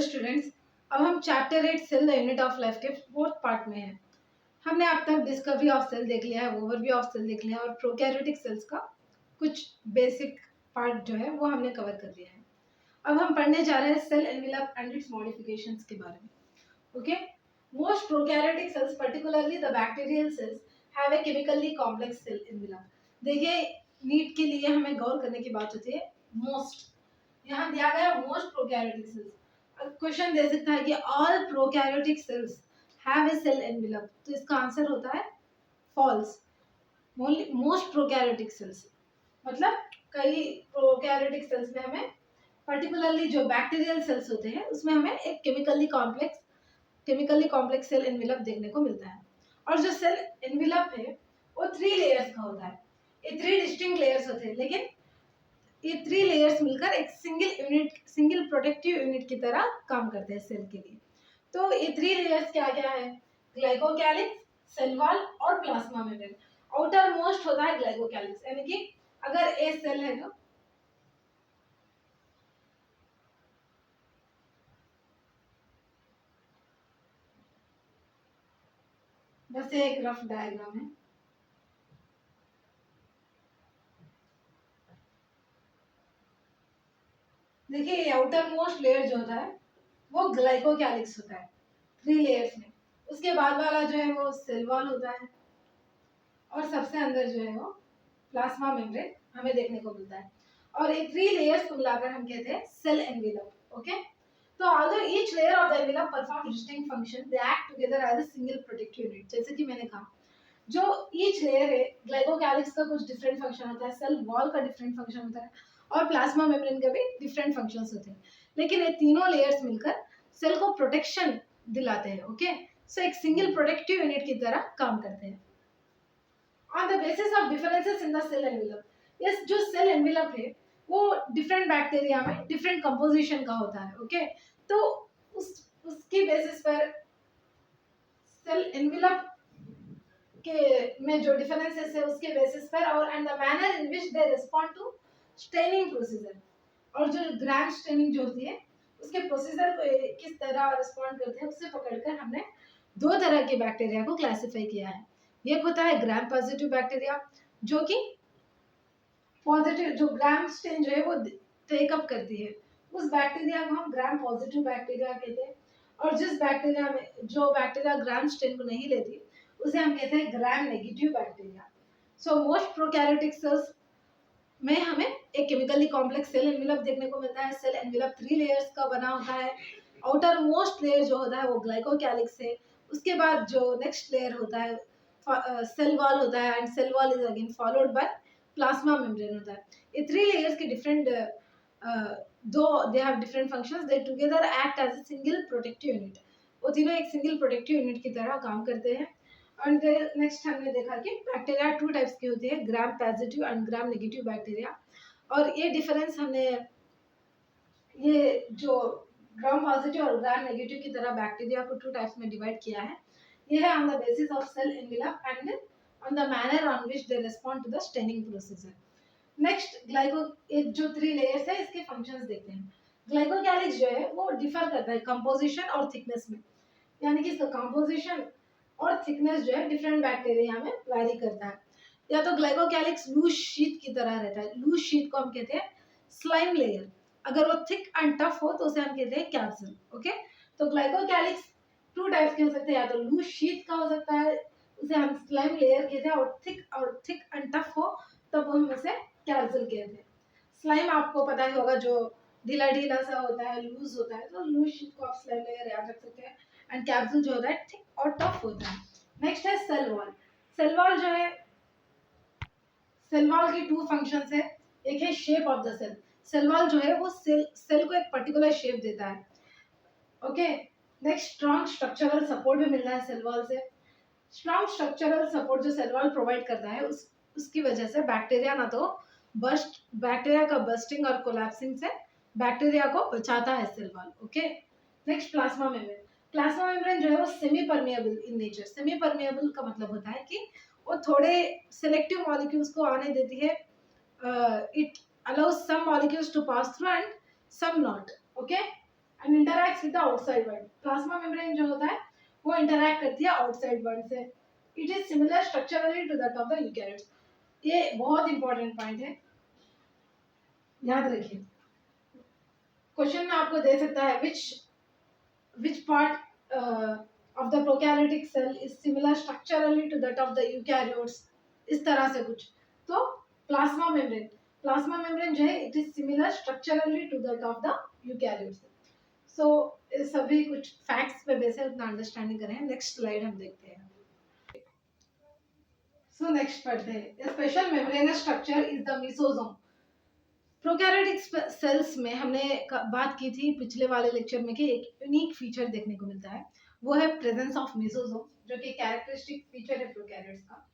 Students, अब हम chapter 8 cell the unit of life के फोर्थ पार्ट में हैं। हमने अब तक डिस्कवरी ऑफ सेल देख लिया है, ओवरव्यू ऑफ सेल देख लिया है और प्रोकैरियोटिक सेल्स का कुछ बेसिक पार्ट जो है वो हमने कवर कर लिया है। अब हम पढ़ने जा रहे हैं cell envelope and its modifications के बारे में। Okay, most prokaryotic cells particularly the bacterial cells have a chemically complex cell envelope. देखिए, नीट के लिए हमें गौर करने की बात होती है मोस्ट, यहाँ दिया गया मोस्ट प्रोकैरियोटिक सेल्स। क्वेश्चन दे सकता है कि all prokaryotic cells have a cell envelope, तो इसका आंसर होता है फॉल्स। मोस्ट प्रोकैरियोटिक सेल्स मतलब कई प्रोकैरियोटिक सेल्स में हमें पर्टिकुलरली जो बैक्टीरियल सेल्स होते हैं उसमें हमें एक केमिकली कॉम्प्लेक्स सेल एनवेलप देखने को मिलता है। और जो सेल एनवेलप है वो 3 लेयर्स का होता है। ये 3 डिस्टिंक्ट लेयर्स होते हैं, लेकिन ये 3 लेयर्स मिलकर एक सिंगल प्रोटेक्टिव यूनिट की तरह काम करते हैं सेल के लिए। तो ये 3 लेयर्स क्या क्या है? ग्लाइकोकैलिक्स, सेल वॉल और प्लाज्मा मेम्ब्रेन। आउटर मोस्ट होता है ग्लाइकोकैलिक्स, यानी कि अगर ए सेल है जो बस ये एक रफ डायग्राम है। देखिए, ये आउटर मोस्ट लेयर जो होता है वो ग्लाइकोकैलिक्स होता है 3 लेयर्स में। उसके बाद वाला जो है वो सेल वॉल होता है और सबसे अंदर जो है वो प्लाज्मा मेम्ब्रेन हमें देखने को मिलता है। और ये 3 लेयर्स को मिलाकर हम कहते हैं सेल एनवेलप। ओके, तो although each layer of the envelope perform distinct function, they act together as a single protective unit। जैसे कि मैंने कहा, जो ईच लेयर है, ग्लाइकोकैलिक्स का कुछ डिफरेंट फंक्शन होता है, सेल वॉल का डिफरेंट फंक्शन होता है और प्लाज्मा मेम्ब्रेन का भी डिफरेंट फंक्शंस होते हैं, लेकिन ये तीनों लेयर्स मिलकर सेल को प्रोटेक्शन दिलाते हैं। ओके, सो एक सिंगल प्रोटेक्टिव यूनिट की तरह काम करते हैं। On the basis of differences in the cell envelope, yes, जो सेल एनवेलप है वो डिफरेंट बैक्टीरिया में डिफरेंट कंपोजिशन का होता है। ओके, तो उसकी बेसिस पर सेल एनवेलप के में जो डिफरेंसेस है उसके बेसिस पर और and the manner in which they respond to staining procedure, और जो ग्राम स्टेनिंग जो होती है उसके प्रोसीजर को किस तरह रिस्पॉन्ड करते हैं उससे पकड़कर हमने 2 तरह के बैक्टीरिया को क्लासिफाई किया है। एक होता है ग्राम पॉजिटिव बैक्टीरिया, जो कि पॉजिटिव जो ग्राम स्टेन जो है वो टेकअप करती है, उस बैक्टीरिया को हम ग्राम पॉजिटिव बैक्टीरिया कहते हैं। और जिस बैक्टीरिया में जो बैक्टीरिया ग्राम स्टेन को नहीं लेती उसे हम कहते हैं gram negative bacteria. So most prokaryotic cells में हमें एक केमिकली कॉम्प्लेक्स सेल एनवेलप देखने को मिलता है। सेल एनवेलप 3 लेयर्स का बना होता है। आउटर मोस्ट लेयर जो होता है वो ग्लाइकोकैलिक्स है। उसके बाद जो नेक्स्ट लेयर होता है सेल वॉल होता है, and cell wall is again followed by plasma membrane होता है। ये 3 लेयर्स के डिफरेंट दो they have different functions, they together act as a single protective unit. वो तीनों एक सिंगल प्रोटेक्टिव यूनिट की तरह काम करते हैं। एंड नेक्स्ट हमने देखा कि बैक्टीरिया 2 टाइप्स की होती है, gram positive and gram negative bacteria. और ये डिफरेंस हमने ये जो ग्राम पॉजिटिव और ग्राम नेगेटिव की तरह बैक्टीरिया को 2 टाइप्स में डिवाइड किया है। ये है on the basis of cell envelope and on the manner on which they respond to the staining procedure. Next एक जो 3 लेयर्स है इसके फंक्शंस देखते हैं। ग्लाइकोकैलिक्स जो है वो डिफर करता है कंपोजिशन और थिकनेस में, यानी कि इसका कंपोजिशन और थिकनेस जो है डिफरेंट बैक्टीरिया में वैरी करता है। या तो ग्लाइकोकैलिक्स लूज शीट की तरह रहता है, लूज शीट को हम कहते हैं स्लाइम लेयर। अगर वो थिक एंड टफ हो तो उसे हम कहते हैं कैप्सूल। ओके, तो ग्लाइकोकैलिक्स 2 टाइप्स के हो सकते हैं, या तो लूज शीट का हो सकता है उसे हम स्लाइम लेयर कहते हैं, और थिक एंड टफ हो तब हम उसे कैप्सूल कहते हैं। स्लाइम आपको पता ही होगा, जो ढीला ढीला सा होता है, लूज होता है, तो लूज शीट को आप स्लाइम लेयर याद रख सकते हैं। एंड कैप्सूल जो होता है थिक और टफ होता है। नेक्स्ट है सेल वॉल। सेल वॉल जो है, सेल वॉल की 2 फंक्शंस है। एक है shape of the cell. Cell wall जो है वो सेल को एक पर्टिकुलर शेप देता है। Okay, next strong structural support भी मिल रहा है सेल वॉल से। स्ट्रॉन्ग स्ट्रक्चरल सपोर्ट जो सेल वॉल प्रोवाइड करता है उसकी वजह से बैक्टीरिया का बस्टिंग और कोलैप्सिंग से बैक्टीरिया को बचाता है cell wall. Okay, next plasma membrane. Plasma membrane जो है वो semi permeable in nature. Semi permeable का मतलब होता है कि वो थोड़े सिलेक्टिव मॉलिक्यूल्स को आने देती है। It allows some molecules to pass through and some not. Okay, and interacts with the outside world. Plasma membrane जो होता है वो इंटरैक्ट करती है आउटसाइड वर्ल्ड से। It is similar structurally to that of the eukaryotes. ये बहुत important point है, याद रखिए। क्वेश्चन में आपको दे सकता है which part of the prokaryotic cell is similar structurally to that of the eukaryotes, इस तरह से कुछ। तो प्लाज्मा मेम्ब्रेन जो है it is similar structurally to that of the eukaryotes. So सभी कुछ फैक्ट्स पे बेस है, उतना अंडरस्टैंडिंग करें। नेक्स्ट स्लाइड हम देखते हैं। सो नेक्स्ट पढ़ते हैं। Special membranous structure is the mesosome. Prokaryotic cells में हमने बात की थी पिछले वाले लेक्चर में कि एक यूनिक फीचर देखने को मिलता है, वो है प्रेजेंस ऑफ मेसोसोम, जो कि कैरेक्टरिस्टिक फीचर है प्रोकैरियोट्स का।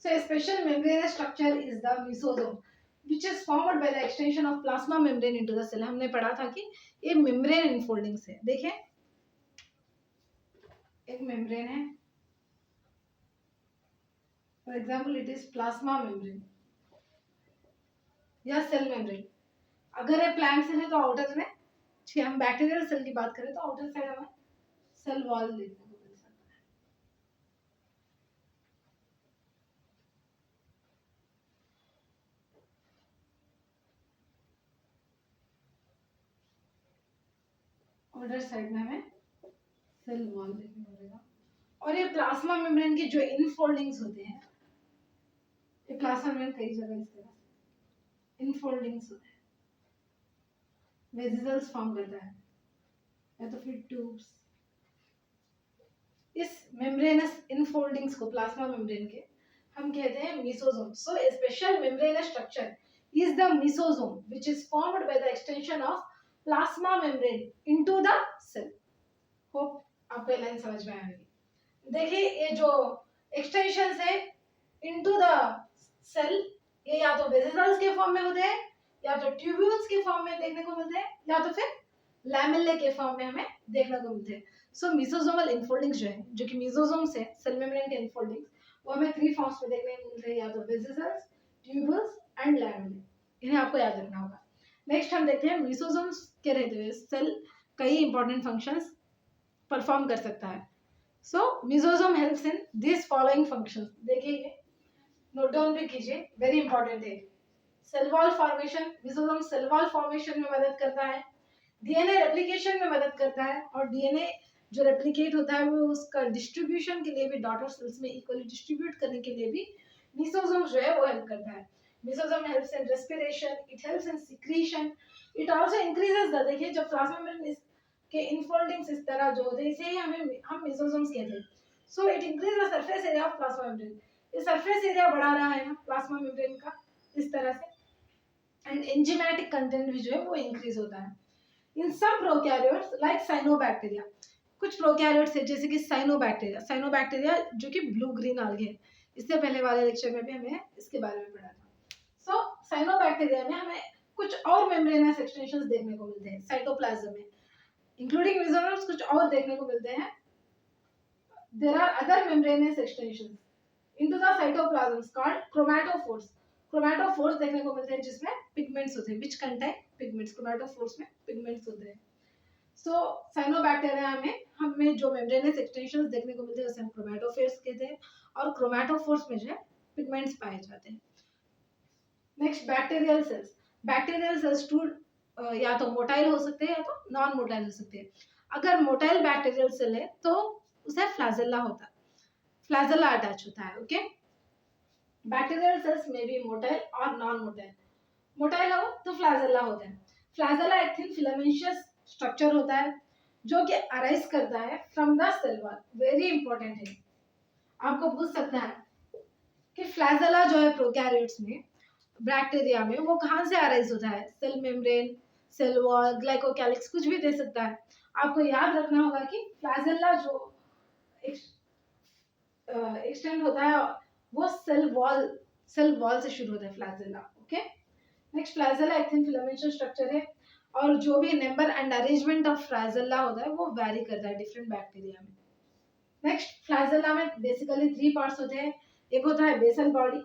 So special membranous structure is the mesosome which is formed by the extension of plasma membrane into the cell। हमने पढ़ा था कि ये मेम्ब्रेन इनफोल्डिंग से, देखें एक मेम्ब्रेन है, for example it is plasma membrane या सेल मेम्ब्रेन। अगर ये प्लांट सेल है तो आउटर में, हम बैक्टीरियल सेल की बात करें तो आउटर साइड हमें सेल वॉल देखने को मिल सकता है। आउटर साइड में हमें सेल वॉल देखने को मिलेगा। और ये प्लाज्मा मेम्ब्रेन की जो इनफोल्डिंग्स होते हैं, ये प्लाज्मा मेम्ब्रेन कई जगह इस तरह इनफोल्डिंग्स होते हैं, वेसिकल्स फॉर्म करता है या तो फिर ट्यूब्स। इस मेम्ब्रेनस इनफोल्डिंग्स को, प्लाज्मा मेम्ब्रेन के, हम कहते हैं mesosome. So A special membranous structure is the mesosome which is formed by the extension of plasma membrane into the cell। Hope आपको लाइन समझ में आएगी। देखिए ये जो एक्सटेंशन है into the cell, ये या तो वेसिकल्स के फॉर्म में होते हैं, या तो ट्यूब्यूल्स के फॉर्म में देखने को मिलते हैं, या तो फिर लैमेले के फॉर्म में हमें देखने को मिलते हैं। सो मेसोसोमल इनफोल्डिंग्स जो है, जो कि मेसोसोम से सेल मेम्ब्रेन के इनफोल्डिंग्स, वो हमें 3 फॉर्म्स में देखने को मिलते हैं, या तो वेसिकल्स, ट्यूब्यूल्स एंड लैमेले। इन्हें आपको याद रखना होगा। नेक्स्ट हम देखते हैं मेसोसोम्स के रहते हुए सेल कई इंपॉर्टेंट फंक्शंस परफॉर्म कर सकता है। So mesosome helps in this following functions. देखिए नोट डाउन भी कीजिए, वेरी इंपॉर्टेंट है। Cell wall formation, mesosome cell wall formation में मदद करता है, डीएनए रेप्लिकेशन में मदद करता है, और डीएनए जो रेप्लिकेट होता है वो उसका डिस्ट्रीब्यूशन के लिए भी, डॉटर सेल्स में इक्वली डिस्ट्रीब्यूट करने के लिए भी मेसोसोम जो है वो हेल्प करता है। Mesosome helps in respiration, it helps in secretion, it also increases the, देखिए जब प्लाज्मा मेम्ब्रेन के इनफोल्डिंग्स इस तरह जो होते हैं इसे ही हम मेसोसोम्स कहते हैं। So it increase the surface area of plasma membrane. ये सरफेस एरिया बढ़ा रहा है ना प्लाज्मा मेम्ब्रेन का इस तरह से, एंड एंजाइमेटिक कंटेंट भी जो है वो इंक्रीज होता है। इन सम प्रोकैरियोट्स लाइक साइनोबैक्टीरिया, कुछ प्रोकैरियोट्स है जैसे कि साइनोबैक्टीरिया जो कि ब्लू ग्रीन algae है, इससे पहले वाले लेक्चर में भी हमने इसके बारे में पढ़ा था। सो साइनोबैक्टीरिया में हमें कुछ और मेम्ब्रेनस एक्सटेंशंस देखने को मिलते हैं साइटोप्लाज्म में, इंक्लूडिंग मेसोसोम्स कुछ और देखने को मिलते हैं। There are other membranes extensions into the cytoplasm called chromatophores। Chromatophores देखने को मिलते हैं जिसमें पिगमेंट्स होते हैं, which contain pigments। क्रोमैटोफोर्स में पिगमेंट्स होते हैं। सो साइनोबैक्टीरिया में हमें जो मेम्ब्रेनस एक्सटेंशंस देखने को मिलते हैं उसे हम क्रोमैटोफोर्स कहते हैं, और क्रोमैटोफोर्स में जो है पिगमेंट्स पाए जाते हैं। Next bacterial cells. Bacterial cells two या तो मोटाइल हो सकते हैं या तो नॉन मोटाइल हो सकते हैं। अगर मोटाइल बैक्टीरियल सेल है तो उसे फ्लैजेला होता है, फ्लैजेला अटैच होता है। ओके, बैक्टीरियल सेल्स में भी मोटाइल और नॉन मोटाइल। मोटाइल हो तो फ्लैजेला होता है। फ्लैजेला एक थिन फिलामेंशियस स्ट्रक्चर होता है जो कि अराइज करता है from the cell wall. Very important है, आपको पूछ सकता है कि फ्लैजेला जो है प्रोकैरियोट्स में, बैक्टीरिया में, वो कहाँ से अराइज होता है? Cell membrane, cell wall, glycocalyx, कुछ भी दे सकता है। आपको याद रखना होगा कि फ्लैजेला जो एक्सटेंड होता है वो सेल वॉल से शुरू होता है फ्लैजेला। ओके, नेक्स्ट फ्लैजेला एक थिन फिलामेंशियस स्ट्रक्चर है, और जो भी number and arrangement of flagella होता है वो वैरी करता है डिफरेंट बैक्टीरिया में। नेक्स्ट फ्लैजेला में बेसिकली 3 पार्ट्स होते हैं। एक होता है बेसल बॉडी,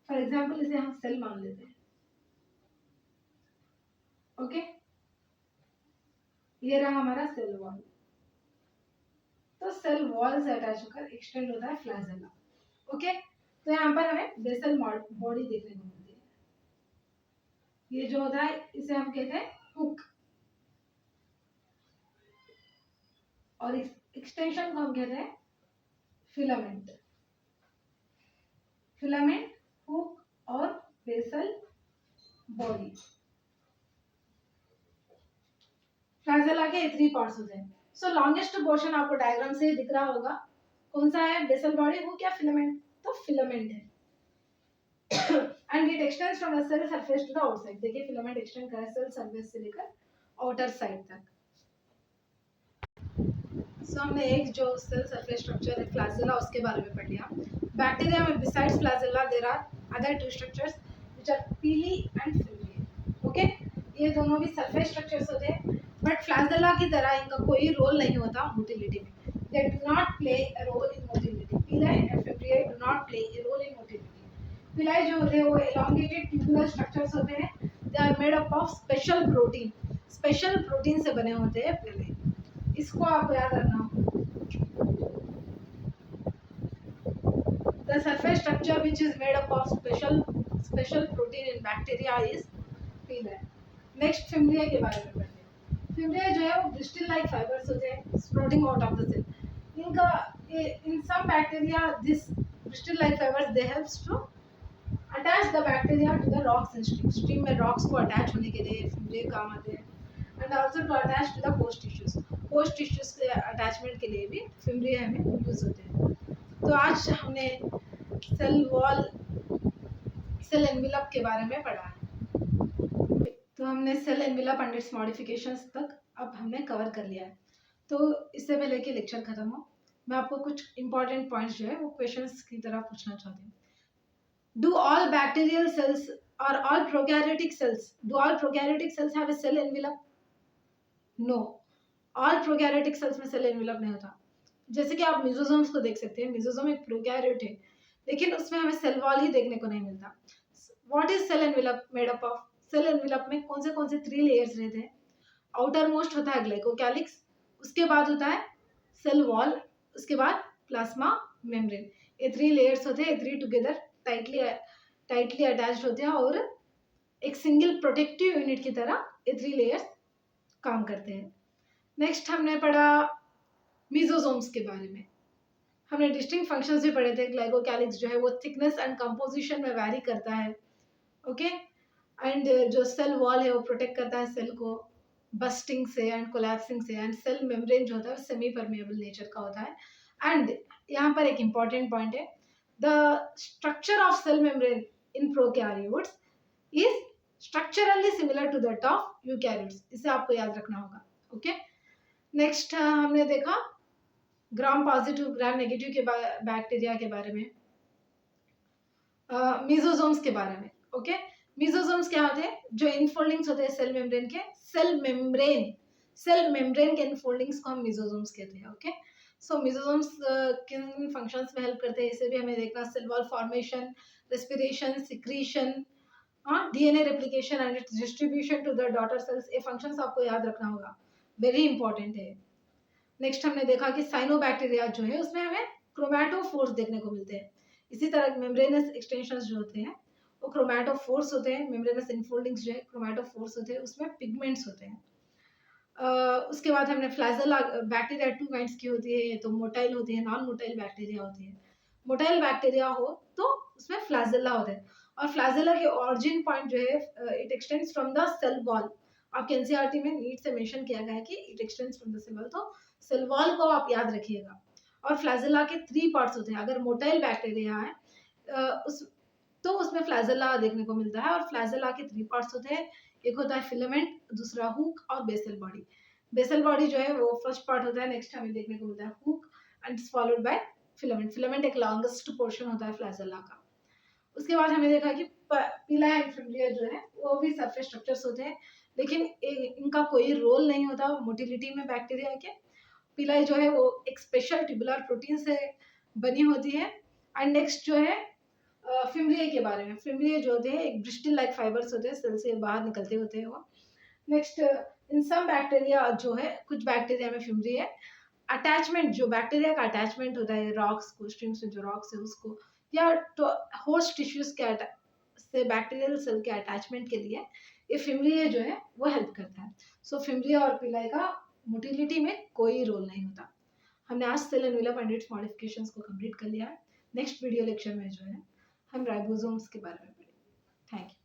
फॉर एग्जांपल इसे हम सेल मान लेते हैं। ओके, ये रहा हमारा सेल वॉल। तो सेल वॉल से अटैच होकर एक्सटेंड होता है फ्लैजेला। ओके, तो यहाँ पर हमें बेसल बॉडी देखने को मिलती है। ये जो होता है इसे हम कहते हैं हुक, और एक्सटेंशन को हम कहते हैं फिलामेंट। फिलामेंट, हुक और बेसल बॉडी। फ्लैजेला के 3 पार्ट्स होते हैं। सो लॉन्गेस्ट पोर्शन आपको डायग्राम से दिख रहा होगा, कौन सा है? बेसल बॉडी, हुक या फिलामेंट? तो फिलामेंट है। And it extends from the cell surface to the outside. देखिए फिलामेंट एक्सटेंड कर रहा है सेल सरफेस से लेकर आउटर साइड तक। सो हमने एक जो सेल सरफेस स्ट्रक्चर है फ्लैजेला उसके बारे में पढ़ लिया। बैक्टीरिया में besides flagella there are other 2 structures which are pili and filament. Okay, ये दोनों भी सरफेस स्ट्रक्चर्स होते हैं, बट फ्लैजेला की तरह इनका कोई रोल नहीं होता मोटिलिटी में। They do not play a role in motility. Pili and fimbriae do not play a role in motility. Pili जो होते हैं वो elongated tubular स्ट्रक्चर्स होते हैं। They are made up of special protein. Special protein से बने होते हैं पिलाई। इसको आपको याद रखना होगा। The surface structure which is made up of special protein in bacteria is pili। Next fimbriae के बारे में पढ़ते हैं। फिम्ब्रिया जो है वो ब्रिस्टल लाइक फाइबर्स होते हैं sprouting out of the cell. इनका in some bacteria this bristle like fibres they helps to attach the bacteria to the rocks in stream. Stream में रॉक्स को अटैच होने के लिए फिम्ब्रिया काम आते हैं। And also to attach to the host tissues. Host tissues के attachment के लिए भी फिम्ब्रिया हमें यूज होते हैं। तो आज हमने सेल वॉल, सेल एनवेलप के बारे में पढ़ा है। तो हमने cell envelope and its modifications तक अब हमने कवर कर लिया है। तो इससे पहले कि लेक्चर खत्म हो, मैं आपको कुछ इंपॉर्टेंट पॉइंट्स जो है वो क्वेश्चंस की तरह पूछना चाहती हूँ। डू ऑल बैक्टीरियल सेल्स और all prokaryotic cells have a cell envelope? No, all prokaryotic cells में सेल एनवेलप नहीं होता। जैसे कि आप मेसोसोम्स को देख सकते हैं, मेसोसोम एक प्रोकैरियोट है, लेकिन उसमें हमें सेल वॉल ही देखने को नहीं मिलता। What is cell envelope made up of? Cell envelope में कौन से 3 लेयर्स रहते हैं? आउटर मोस्ट होता है ग्लाइकोकैलिक्स, उसके बाद होता है सेल वॉल, उसके बाद प्लाज्मा मेम्ब्रेन। ये 3 लेयर्स होते हैं, 3 टुगेदर टाइटली अटैच्ड होते हैं और एक सिंगल प्रोटेक्टिव यूनिट की तरह ये 3 लेयर्स काम करते हैं। नेक्स्ट हमने पढ़ा मेसोसोम्स के बारे में। हमने डिस्टिंक्ट फंक्शंस भी पढ़े थे। ग्लाइकोकैलिक्स जो है वो थिकनेस एंड कंपोजिशन में वैरी करता है। ओके, एंड जो सेल वॉल है वो प्रोटेक्ट करता है सेल को बस्टिंग से एंड कोलैप्सिंग से। एंड सेल मेम्ब्रेन जो होता है वो सेमी परमेएबल नेचर का होता है। एंड यहाँ पर एक इंपॉर्टेंट पॉइंट है, the structure of cell membrane in prokaryotes is structurally similar to that of eukaryotes. इसे आपको याद रखना होगा। ओके, नेक्स्ट हमने देखा ग्राम पॉजिटिव ग्राम नेगेटिव के बैक्टीरिया के बारे में, मेसोसोम्स के बारे में। ओके, मेसोसोम्स क्या होते हैं? जो इनफोल्डिंग्स होते हैं सेल मेम्ब्रेन के, सेल मेम्ब्रेन के इनफोल्डिंग्स को हम मेसोसोम्स कहते हैं। ओके, सो मेसोसोम्स किन फंक्शंस में हेल्प करते हैं इसे भी हमें देखना। Cell wall formation, respiration, secretion, DNA replication and its distribution to the daughter cells. ये फंक्शंस आपको याद रखना होगा, वेरी इंपॉर्टेंट है। नेक्स्ट हमने देखा कि साइनोबैक्टीरिया जो है उसमें हमें क्रोमैटोफोर्स देखने को मिलते हैं। इसी तरह मेम्ब्रेनस एक्सटेंशंस जो होते हैं वो क्रोमैटोफोर्स होते हैं। मेम्ब्रेनस इनफोल्डिंग्स जो है क्रोमैटोफोर्स होते हैं, उसमें पिगमेंट्स होते हैं। उसके बाद हमने फ्लैजेला बैक्टीरिया 2 काइंड्स की होती है, तो मोटाइल होती है, नॉन मोटाइल बैक्टीरिया होती है। मोटाइल बैक्टीरिया हो तो उसमें फ्लैजेला होता है, और फ्लैजेला के ऑरिजिन पॉइंट जो है it extends from the cell wall. आपके एनसीईआरटी में नीट से मेंशन किया गया है कि it extends from the cell wall, तो सेल वॉल को आप याद रखिएगा। और फ्लैजेला के 3 पार्ट्स होते हैं। अगर मोटाइल बैक्टीरिया है उस तो उसमें फ्लैजेला देखने को मिलता है, और फ्लैजेला के 3 पार्ट्स होते हैं। एक होता है फिलामेंट, दूसरा हुक और बेसल बॉडी। बेसल बॉडी जो है वो फर्स्ट पार्ट होता है, नेक्स्ट हमें देखने को मिलता है hook and it's followed by filament. Filament एक लॉन्गेस्ट पोर्शन होता है फ्लैजेला का। उसके बाद हमें देखा कि पीला एंड फिब्रिया जो है वो भी सरफेस स्ट्रक्चर्स होते हैं, लेकिन इनका कोई रोल नहीं होता मोटिलिटी में बैक्टीरिया के। पिलाई जो है वो एक स्पेशल ट्यूबुलर प्रोटीन से बनी होती है। एंड नेक्स्ट जो है फिम्ब्रिया के बारे में। फिम्ब्रिया जो होते हैं एक ब्रिस्टल लाइक फाइबर्स होते हैं, सेल से बाहर निकलते होते हैं वो। नेक्स्ट इन सम बैक्टीरिया जो है, कुछ बैक्टीरिया में फिमरी है, अटैचमेंट जो बैक्टीरिया का अटैचमेंट होता है रॉक्स को, स्ट्रिंग्स में जो रॉक्स है उसको, या तो होस्ट टिश्यूज के से बैक्टीरियल सेल के अटैचमेंट के लिए ये फिमरिया जो है वो हेल्प करता है। सो फिमरिया और पिलाई का मोटिलिटी में कोई रोल नहीं होता। हमने आज सेल एंड विला पंडित मॉडिफिकेशंस को कंप्लीट कर लिया है। नेक्स्ट वीडियो लेक्चर में जो है हम राइबोसोम्स के बारे में पढ़ेंगे। Thank you.